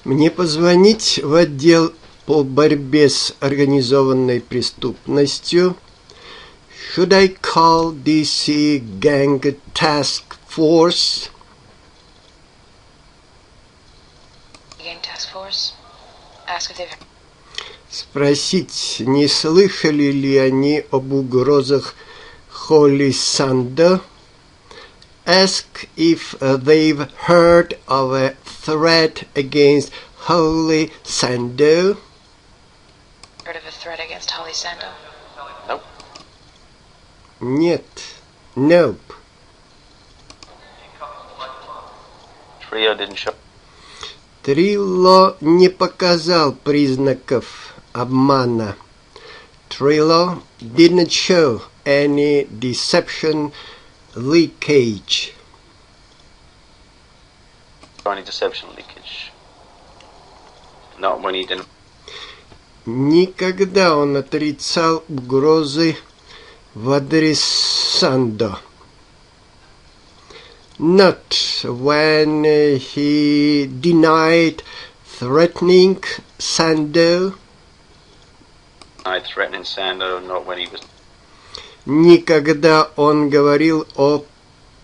Мне позвонить в отдел по борьбе с организованной преступностью? Should I call DC Gang Task Force? Спросить, не слышали ли они об угрозах Холли Сандо? Ask if they've heard of a threat against Holly Sando. Heard of a threat against Holly Sando? Nope. Нет. Nope. Trio didn't show. Трилло не показал признаков обмана. Trilo didn't show any deception leakage. Any deception leakage. Not when he didn't. Никогда он отрицал угрозы в адрес Сандо. Not when he denied threatening Sando. Threatening Sando, not when he was. Никогда он говорил о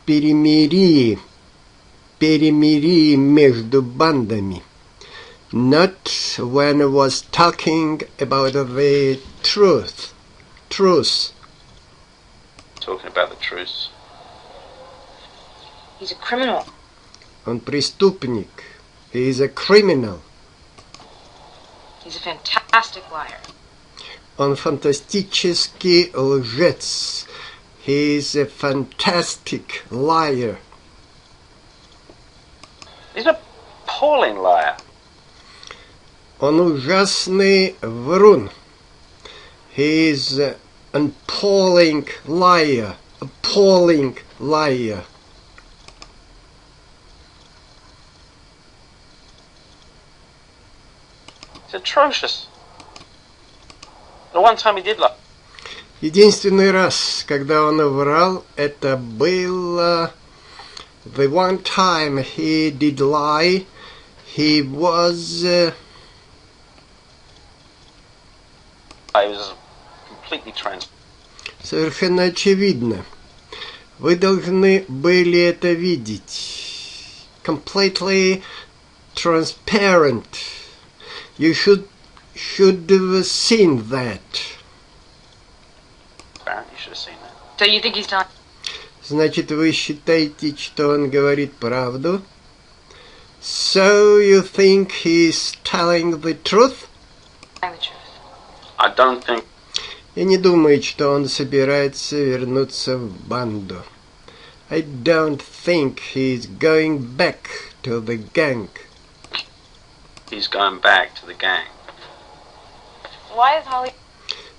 перемирии между бандами. Not when he was talking about the truth. Talking about the truth. He's a criminal. Он преступник. He is a criminal. He's a fantastic liar. Он фантастический лжец. He is a fantastic liar. He's an appalling liar. Он ужасный врун. He is an appalling liar. Appalling liar. It's atrocious. The one time he did lie. Единственный раз, когда он врал, это было the one time he did lie. He was completely trans. совершенно очевидно. Вы должны были это видеть. Completely transparent. You should have seen that. You should have seen that. So you think he's not? Значит, вы считаете, что он говорит правду? So you think he's telling the truth? Telling the truth. I don't think. И не думает, что он собирается вернуться в банду. I don't think he's going back to the gang. He's going back to the gang. Why is Holly?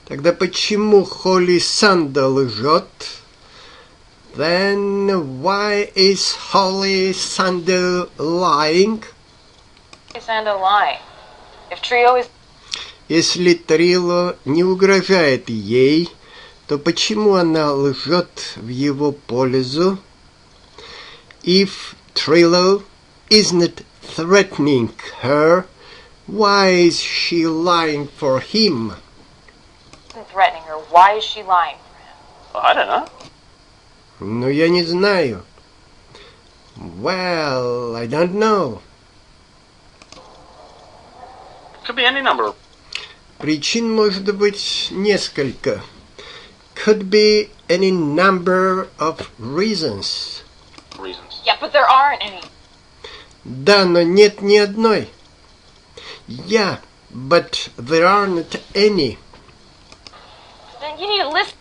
Тогда почему Холли Сандо лжет? Then why is Holly Sando lying? Sando lying. If Trio is. Если Трило не угрожает ей, то почему она лжет в его пользу? If Trilo isn't threatening her, why is she lying for him? Threatening her. Why is she lying for him? Well, I don't know. Ну, я не знаю. Well, I don't know. Could be any number of. Причин может быть несколько. Could be any number of reasons. Yeah, but there aren't any. Да, но нет ни одной. Yeah, but there aren't any. Then you need to listen.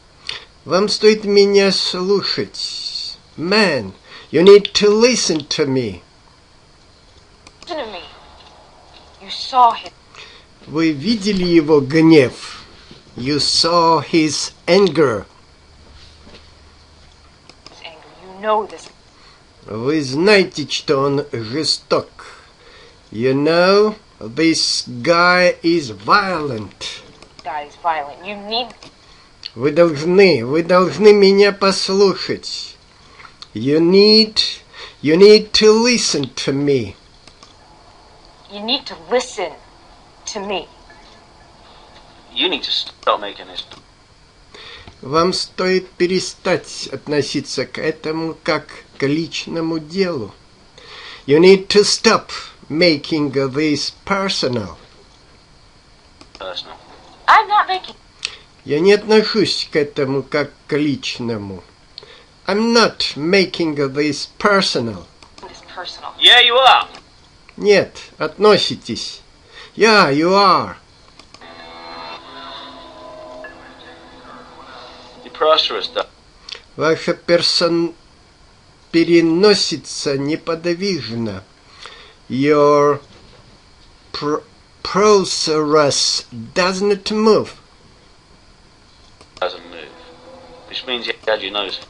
Вам стоит меня слушать. Man, you need to listen to me. Listen to me. You saw him. Вы видели его гнев? You saw his anger. His anger. You know this. Вы знаете, что он жесток. You know, this guy is violent. Guy is violent. You need. Вы должны меня послушать. You need You need to listen to me. You need to listen to me. You need to stop making this. Вам стоит перестать относиться к этому как к личному делу. You need to stop making this personal. Personal. I'm not making Я не отношусь к этому как к личному. I'm not making this personal. this personal. Yeah, you are. Нет, относитесь. Yeah, you are. You're prosperous, though. Ваша переносится неподвижно. Your process doesn't move. Doesn't move. Which means you had your nose.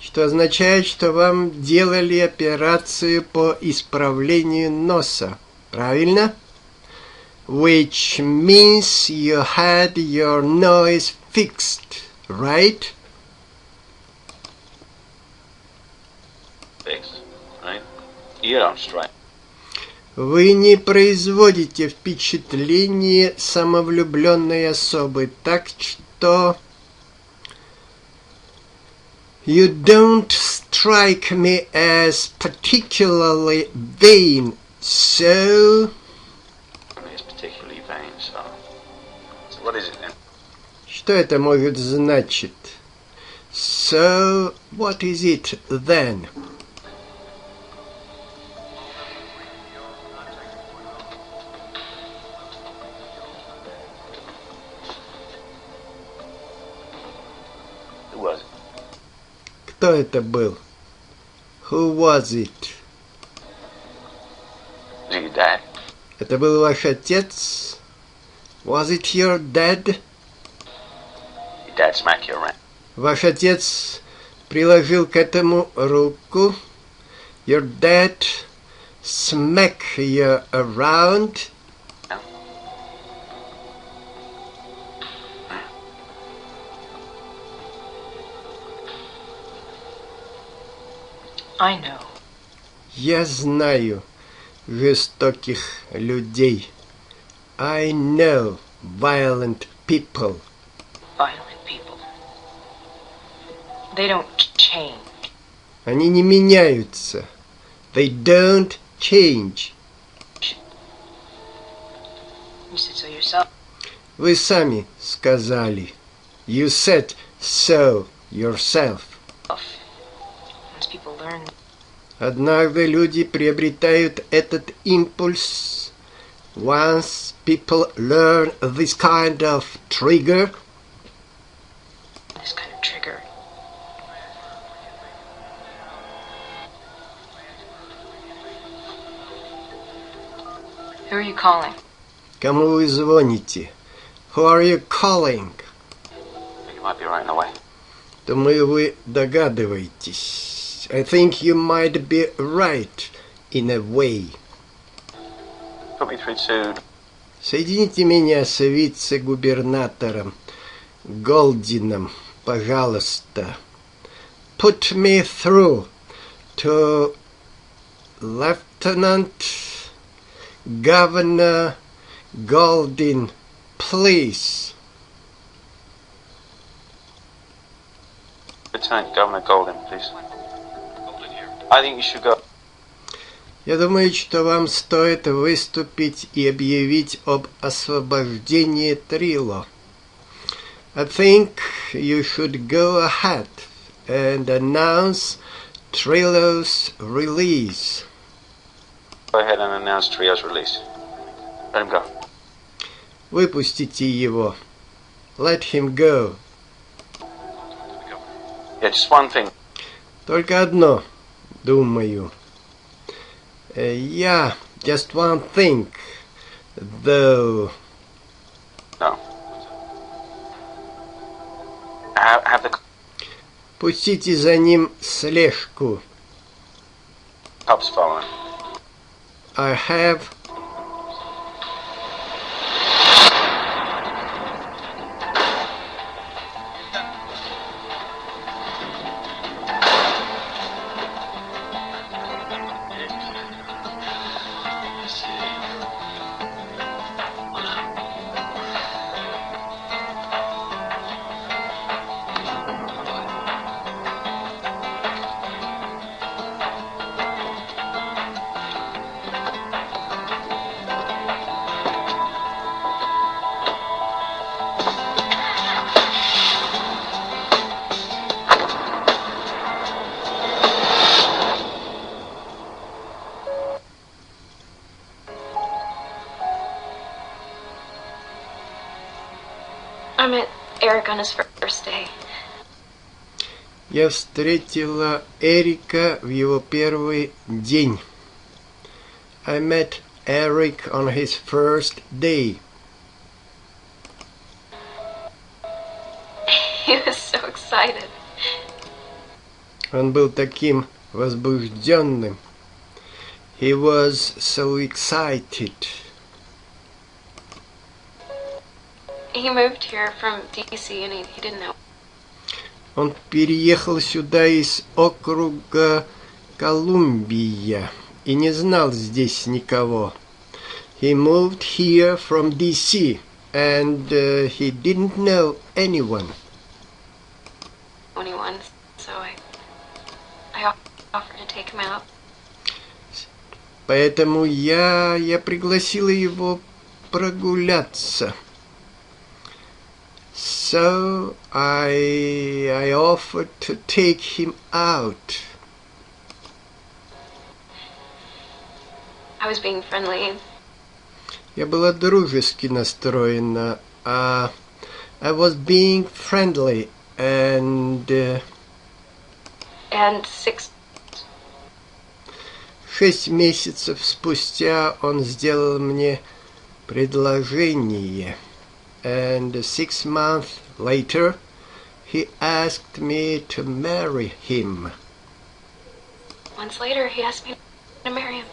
Что означает, что вам делали операцию по исправлению носа. Правильно? Which means you had your nose fixed, right? Fixed, right? You don't strike. Вы не производите впечатление самовлюбленной особы, так что... You don't strike me as particularly vain, so... It's particularly vain, so what is it then? Что это может значить? So, what is it then? Who was it? Кто это был? Who was it? Was it your dad? Это был ваш отец? Was it your dad? Your dad smack you around. Ваш отец приложил к этому руку. Your dad smack you around. I know. Я знаю жестоких людей. I know violent people. Violent people. They don't change. Они не меняются. They don't change. You said so yourself. Вы сами сказали. You said so yourself. Once people learn, Однажды люди приобретают этот импульс. Once people learn this kind of trigger, this kind of trigger. Who are you calling? кому вы звоните? Who are you calling? You might be right in a way. Думаю, вы догадываетесь. I think you might be right in a way. Put me through to... Соедините меня с вице-губернатором Голдином, пожалуйста. Put me through to Lieutenant Governor Goldin, please. Lieutenant Governor Golden, please. I think you should go. Я думаю, что вам стоит выступить и объявить об освобождении Трило. I think you should go ahead and announce Trilo's release. Go ahead and announce Trio's release. Let him go. Выпустите его. Let him go. Yeah, just one thing. Только одно, думаю. Yeah, just one thing, though. No. Have the Пустите за ним слежку. cops following. I have... Eric on his first day. Я встретила Эрика в его первый день. I met Eric on his first day. He was so excited. Он был таким возбужденным. He was so excited. He moved here from DC and he didn't know. Он переехал сюда из округа Колумбия и не знал здесь никого. He moved here from DC and he didn't know anyone. So I offered to take him out. Поэтому я пригласила его прогуляться. So I offered to take him out. I was being friendly. Я была дружески настроена. I was being friendly and 6 месяцев спустя он сделал мне предложение. And 6 months later, he asked me to marry him. Months later, he asked me to marry him.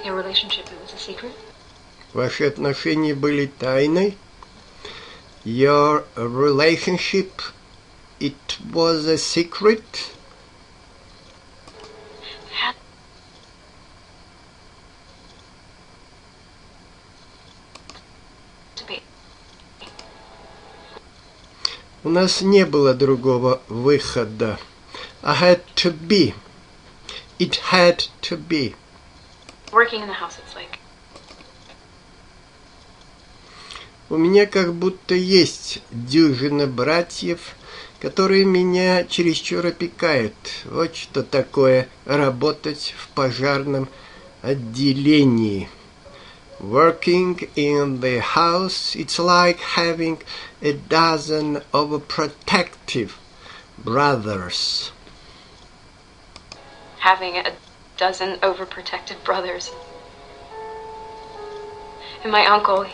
Your relationship, it was a secret? Ваши отношения были тайной? Your relationship, it was a secret? У нас не было другого выхода. I had to be. It had to be. Working in the house, it's like... У меня как будто есть дюжина братьев, которые меня чересчур опекают. Вот что такое работать в пожарном отделении. Working in the house, it's like having a dozen overprotective brothers. Having a dozen overprotective brothers. And my uncle...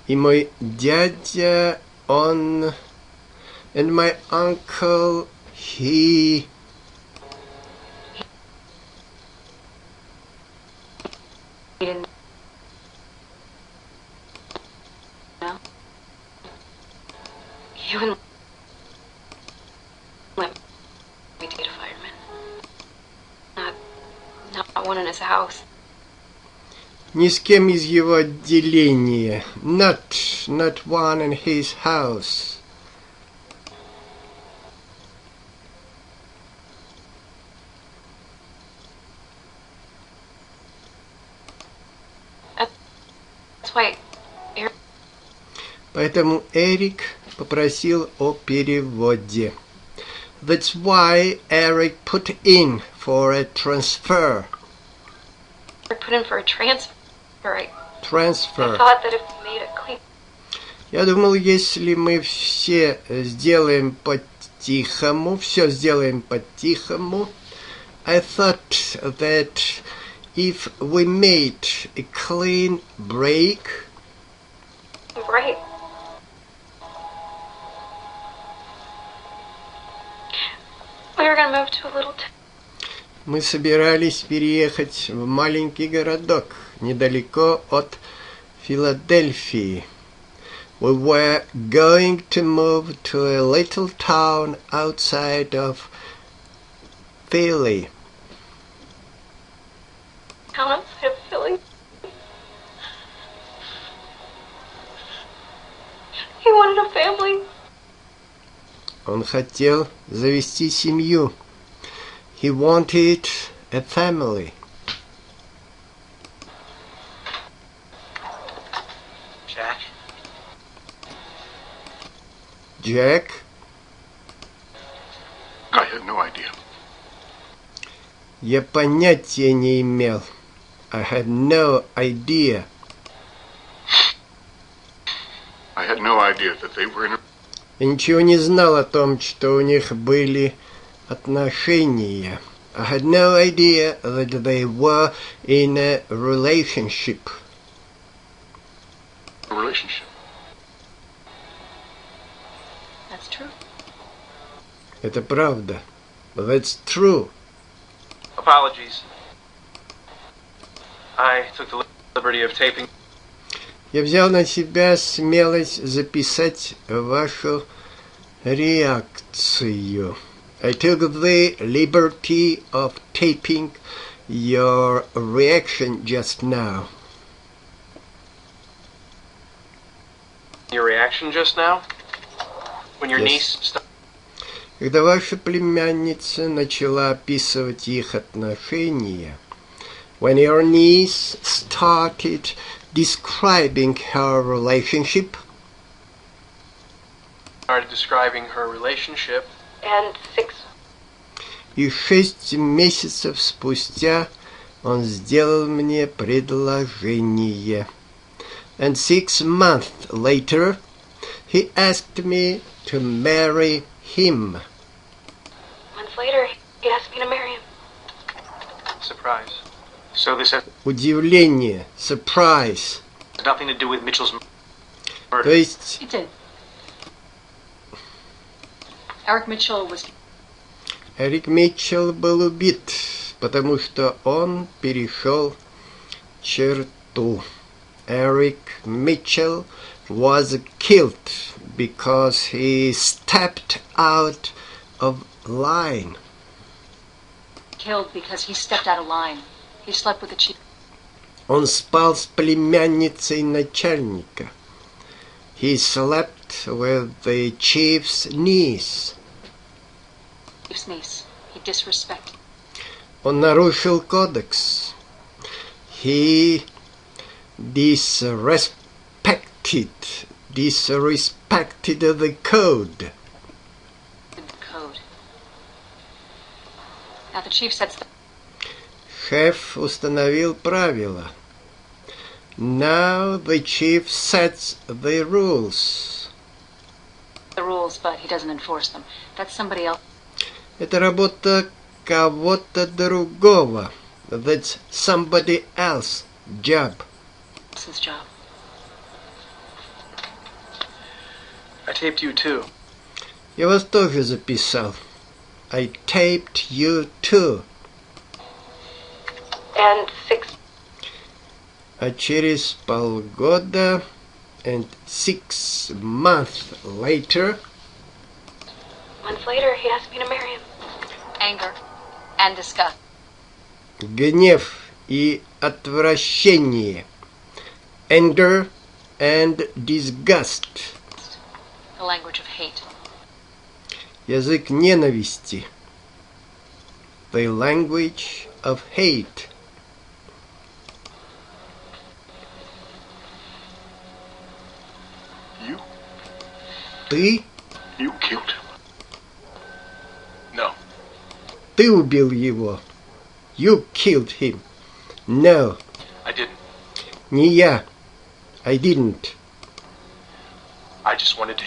И мой дядя, он... And my uncle, he... He didn't know. He wouldn't let me date a fireman. Not one in his house. Ни с кем из его отделения. Not one in his house. That's why Eric... Поэтому Эрик попросил о переводе. That's why Eric put in for a transfer. Put in for a transfer. Transfer. I thought that if we made it clean... Я думал, если мы все сделаем по-тихому, все сделаем по-тихому, I thought that if we made a clean break, Right. We were gonna move to a little мы собирались переехать в маленький городок недалеко от Филадельфии. We were going to move to a little town outside of Philly. town outside of Philly. He wanted a family. Он хотел завести семью. He wanted a family. Jack? Jack? I had no idea. Я понятия не имел. I had no idea. no idea that they were in a... Я ничего не знал о том, что у них были отношения. I had no idea that they were in a relationship. relationship. That's true. Это правда. That's true. Apologies. I took the liberty of taping. Я взял на себя смелость записать вашу реакцию. I took the liberty of taping your reaction just now. Your reaction just now? When your Yes. niece... Когда ваша племянница начала описывать их отношения, when your niece started describing her relationship, started describing her relationship, And 6 и 6 месяцев спустя он сделал мне предложение. And 6 months later, he asked me to marry him. months later, he asked me to marry him. surprise. So this has Удивление, surprise. nothing to do with Mitchell's То murder. есть It did. Eric Mitchell was Эрик Митчелл был убит, потому что он перешел черту. Eric Mitchell was killed because he stepped out of line. killed because he stepped out of line. He slept with the chief. Он спал с племянницей начальника. He slept with the chief's niece. Chief's niece. He disrespected. Он нарушил кодекс. He disrespected the code. The code. Now the chief sets the Шеф установил правила. Now the chief sets the rules. rules, but he doesn't enforce them. That's somebody else. Это работа кого-то другого. That's somebody else's job. Else's job. I taped you too. Я вас тоже записал. I taped you too. And 6 А через полгода and 6 months later months later, he asked me to marry him. Anger and disgust. гнев и отвращение. Anger and disgust. The language of hate. Язык ненависти. The language of hate. You? Ты? You killed him. No. Ты убил его. You killed him. No, I didn't. не я. I didn't. I just wanted to...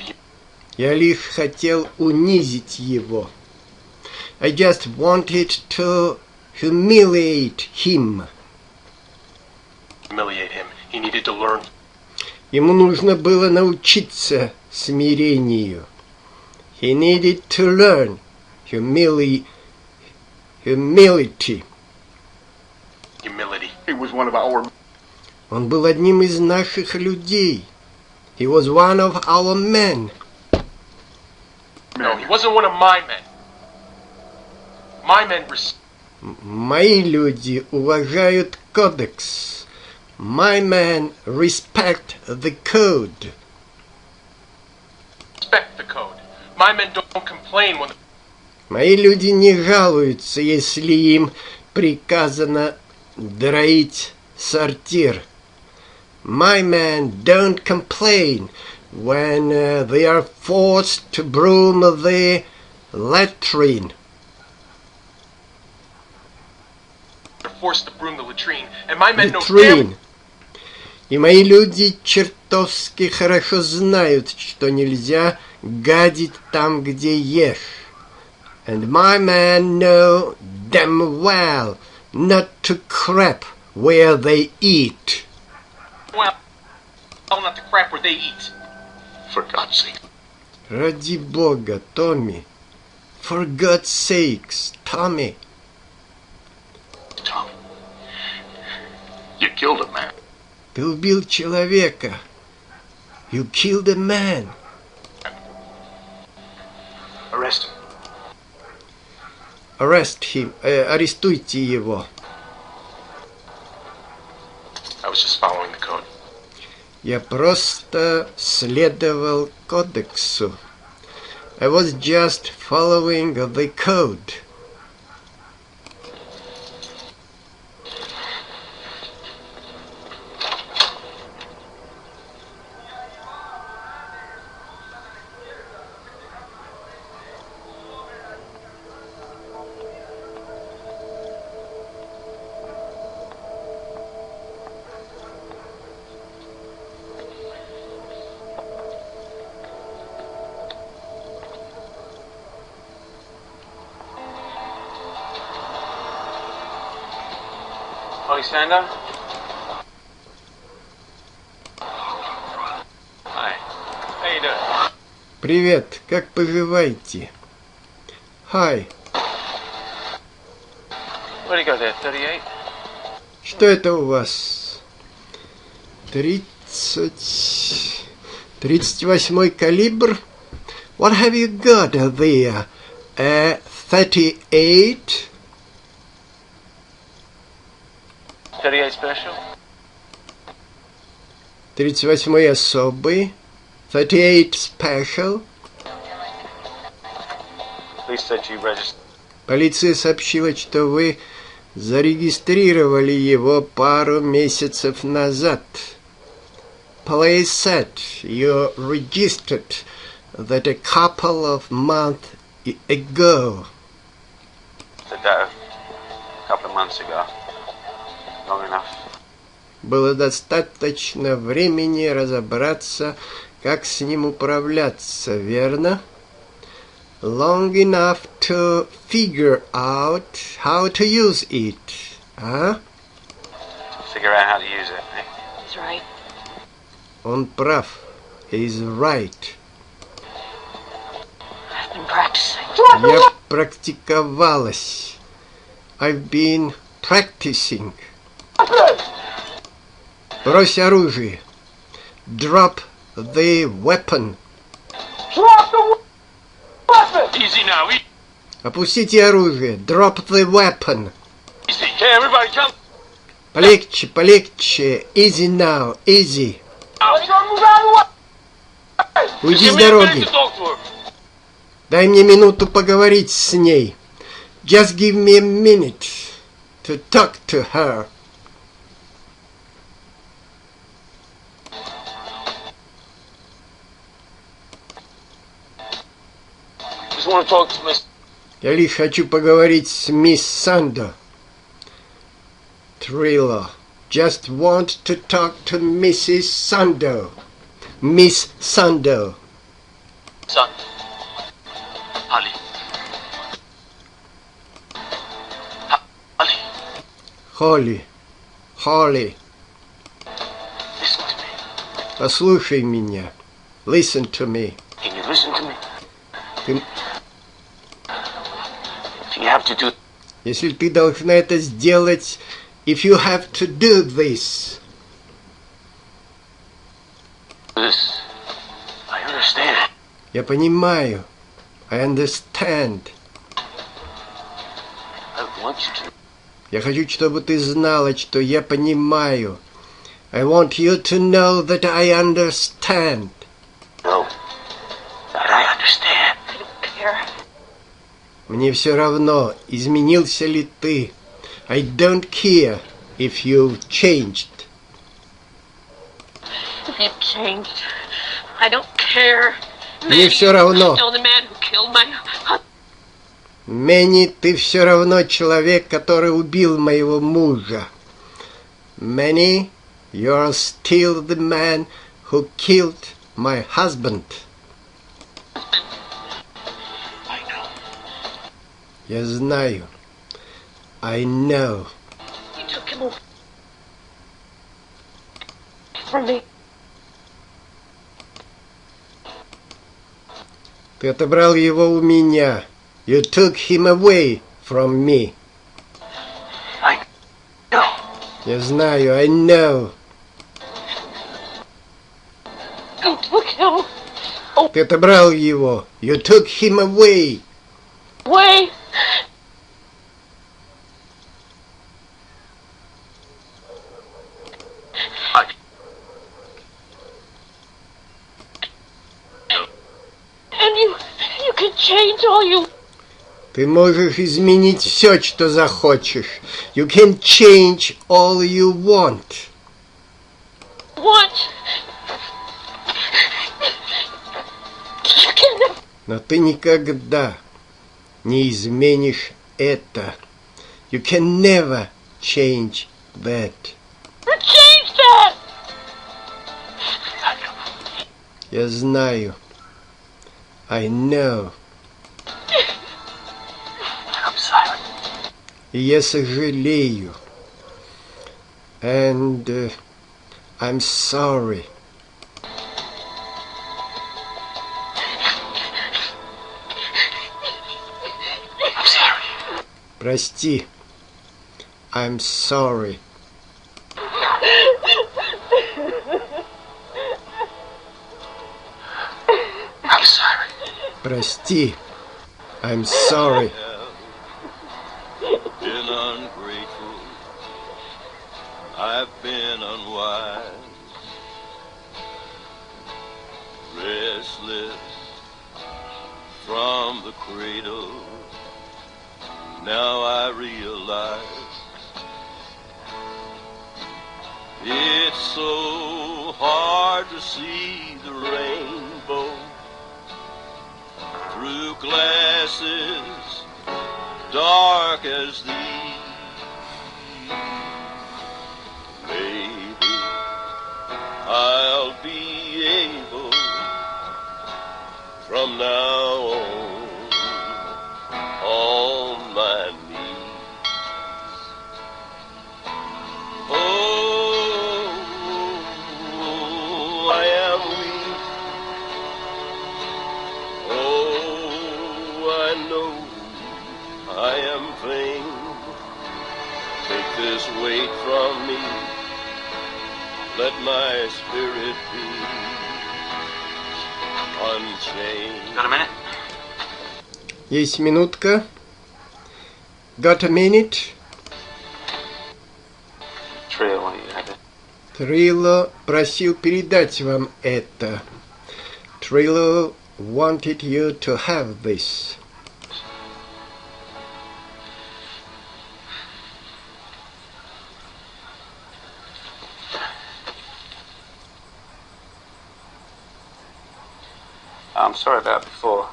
Я лишь хотел унизить его. I just wanted to humiliate him. humiliate him. He needed to learn. Ему нужно было научиться смирению. He needed to learn humility. Humility. He was one of our... Он был одним из наших людей. He was one of our men. No, he wasn't one of my men. My men Мои люди уважают кодекс. My men respect the code. respect the code. My men don't complain when... Мои люди не жалуются, если им приказано драить сортир. My men don't complain when they are forced to broom the latrine. They're forced to broom the latrine, and my men know Latrine. И мои люди чертовски хорошо знают, что нельзя гадить там, где ешь. And my men know damn well not to crap where they eat. Well, not the crap where they eat. For God's sake. Ради Бога, Томми. For God's sakes, Tommy. Tom, you killed a man. Ты убил человека. You killed a man. Arrest him. Arrest him. Арестуйте его. I was just following the code. Я просто следовал кодексу. I was just following the code. Alexander? Hi. How you doing? Привет, как поживаете? Hi. Where do you go there? 38? Что это у вас? 38-й калибр? What have you got there? 38? 38 special? 38-й особый? 38 special? Police said you registered. Полиция сообщила, что вы зарегистрировали его пару месяцев назад. Police said you registered that a couple of months ago. Did that a couple of months ago. Long enough. Было достаточно времени разобраться, как с ним управляться, верно? Long enough to figure out how to use it, а? Figure out how to use it. Eh? He's right. Он прав. He's right. I've been practicing. Я практиковалась. I've been practicing. Брось оружие. Drop the weapon. Easy now. Опустите оружие. Drop the weapon. Easy. Okay, everybody come. Полегче, полегче. Easy now, easy. Уйди с дороги. Дай мне минуту поговорить с ней. Just give me a minute to talk to her. Just want to talk to Miss. Я лишь хочу поговорить с мисс Сандо. Thriller. Just want to talk to Mrs. Sando. Miss Sando. Son. Holly. Holly. Холли. Холли. Listen to me. Послушай меня. Listen to me. Can you listen to me? Ты- If you have to do Если ты должна это сделать, if you have to do this, this, I understand. я понимаю. I understand. I want you to. Я хочу, чтобы ты знала, что я понимаю. I want you to know that I understand. know that I understand. I don't care. Мне все равно, изменился ли ты. I don't care if you've changed. If you've changed, I don't care. Мне все равно. Know the man who killed my husband. Мэнни, ты все равно человек, который убил моего мужа. Мэнни, you're still the man who killed my husband. I know. Я знаю. I know. You took him away from me. Ты отобрал его у меня. You took him away from me. I know. Я знаю. I know. You took him Ты отобрал его. You took him away. away. I And you can change all you Ты можешь изменить все, что захочешь. You can change all you want. want. You can never Но ты никогда не изменишь это. You can never change that. change that. Я знаю. I know. I'm sorry. И я сожалею. And I'm sorry. I'm sorry. Прости. I'm sorry. I'm sorry. Прости. I'm sorry. Been ungrateful. I've been unwise. Restless from the cradle. Now I realize it's so hard to see the rainbow through glasses dark as these. Maybe I'll be able from now on my knees. Oh, I am weak. Oh, I know I am vain. Take this weight from me. Let my spirit be unchained. Got a minute? Есть минутка. Got a minute? Trio, why don't you have it? Трило просил передать вам это. Трило wanted you to have this. I'm sorry about before.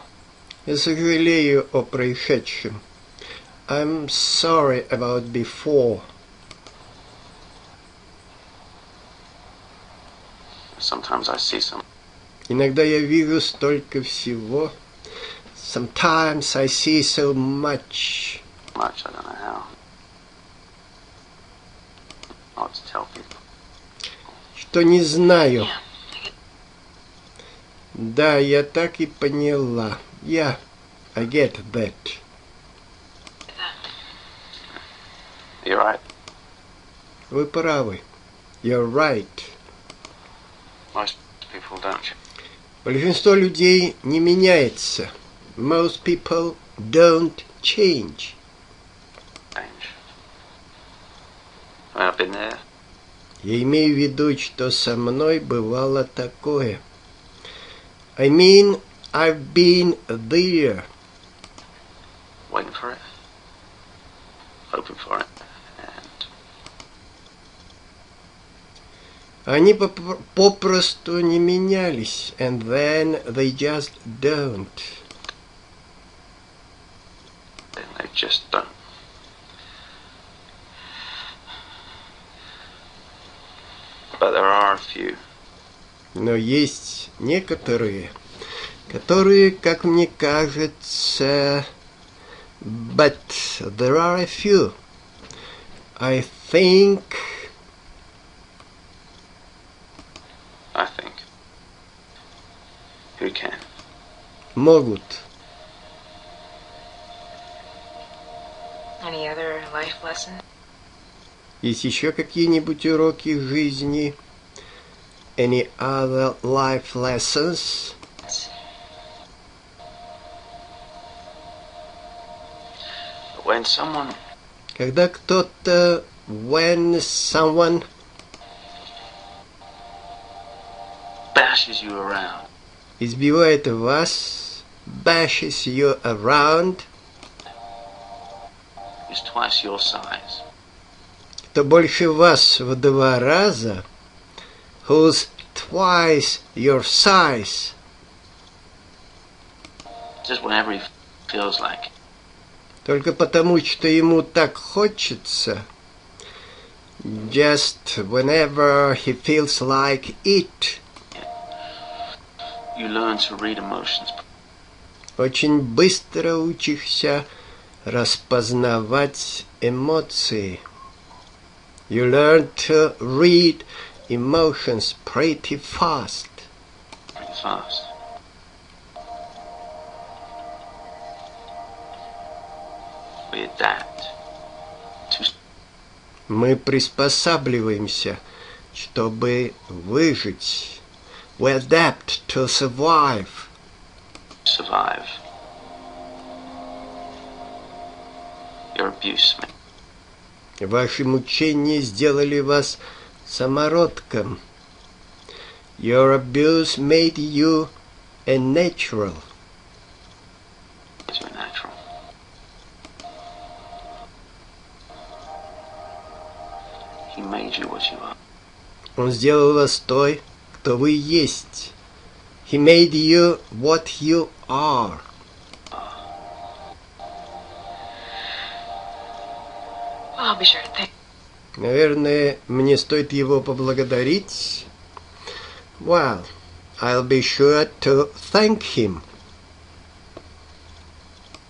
Я сожалею о происшедшем. I'm sorry about before. Sometimes I see some. Иногда я вижу столько всего. Sometimes I see so much. I don't know how to tell people. Что не знаю. Да, я так и поняла. Yeah, I get that. You're right. Вы правы. You're right. Most people don't. Большинство людей не меняется. Most people don't change. Change. I've been there. Я имею в виду, что со мной бывало такое. I mean, I've been there. Waiting for it. Hoping for it. And Они попросту не менялись. And then they just don't. then they just don't. But there are a few. Но есть некоторые, которые, как мне кажется, but there are a few. I think who can. могут. Any other life lessons? Есть еще какие-нибудь уроки жизни? Any other life lessons? When someone Когда кто-то, when someone bashes you around, избивает вас, bashes you around, is twice your size, кто больше вас в 2 раза, who's twice your size, just whenever he feels like it. только потому, что ему так хочется, just whenever he feels like it. You learn to read emotions. Очень быстро учишься распознавать эмоции. You learn to read emotions pretty fast. Pretty fast. We adapt to Мы приспосабливаемся, чтобы выжить. We adapt to survive. survive. Your abuse. Ваши мучения сделали вас самородком. Your abuse made you a natural. You're natural. He made you what you are. Он сделал вас той, кто вы есть. He made you what you are. I'll be sure to thank. Наверное, мне стоит его поблагодарить. Well, I'll be sure to thank him.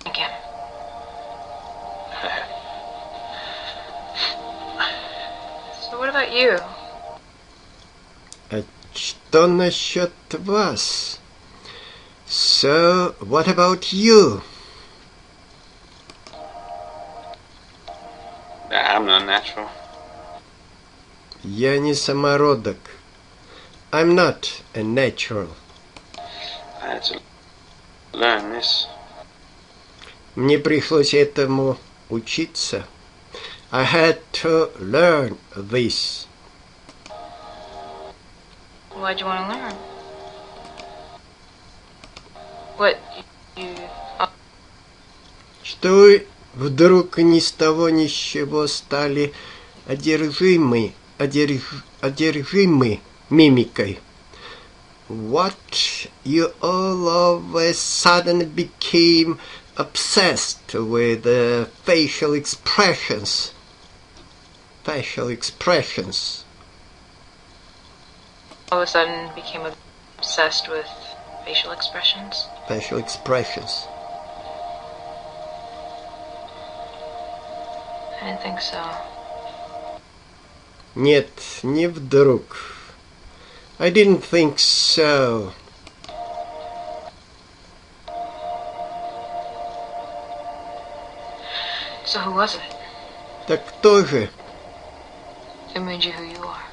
Him. So what about you? А что насчет вас? So, what about you? I'm not natural. Я не самородок. I'm not a natural. I had to learn this. Мне пришлось этому учиться. I had to learn this. Why'd you want to learn? What you? Что вы вдруг ни с того ни с сего стали одержимы мимикой. What you all of a sudden became obsessed with facial expressions. Facial expressions. All of a sudden became obsessed with facial expressions. Facial expressions. I didn't think so. Нет, не вдруг. I didn't think so. So who was it? Так кто же? Who made you who you are?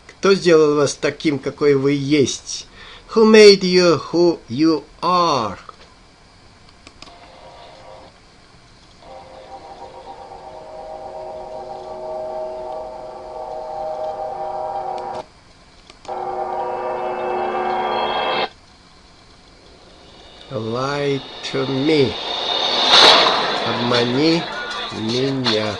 Кто сделал вас таким, какой вы есть? Who made you who you are? Lie to me. Обмани меня.